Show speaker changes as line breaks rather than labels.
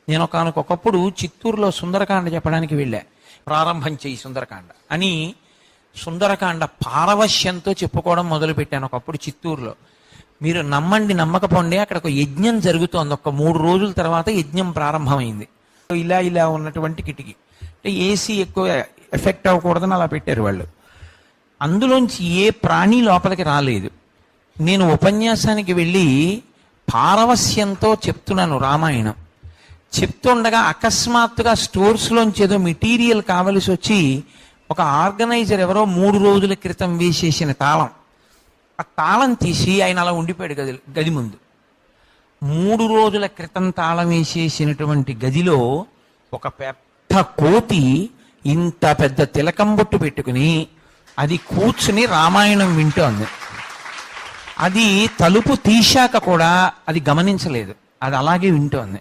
నేను ఒకనకొకప్పుడు చిత్తూరులో సుందరకాండ చెప్పడానికి వెళ్ళా. ప్రారంభం చేయి సుందరకాండ అని సుందరకాండ పారవశ్యంతో చెప్పుకోవడం మొదలుపెట్టాను ఒకప్పుడు చిత్తూరులో. మీరు నమ్మండి నమ్మకపోండి, అక్కడ ఒక యజ్ఞం జరుగుతోంది. ఒక 3 రోజుల తర్వాత యజ్ఞం ప్రారంభమైంది. ఇలా ఇలా ఉన్నటువంటి కిటికీ, అంటే ఏసీ ఎక్కువ ఎఫెక్ట్ అవ్వకూడదని అలా పెట్టారు వాళ్ళు. అందులోంచి ఏ ప్రాణి లోపలికి రాలేదు. నేను ఉపన్యాసానికి వెళ్ళి పారవస్యంతో చెప్తున్నాను రామాయణం. చెప్తుండగా అకస్మాత్తుగా స్టోర్స్లోంచి ఏదో మెటీరియల్ కావలసి వచ్చి ఒక ఆర్గనైజర్ ఎవరో 3 రోజుల క్రితం వేసేసిన తాళం, ఆ తాళం తీసి ఆయన అలా ఉండిపోయాడు గది ముందు. 3 రోజుల క్రితం తాళం వేసేసినటువంటి గదిలో ఒక పెద్ద కోతి ఇంత పెద్ద తిలకం బొట్టు పెట్టుకుని అది కూర్చుని రామాయణం వింటోంది. అది తలుపు తీశాక కూడా అది గమనించలేదు, అది అలాగే వింటోంది.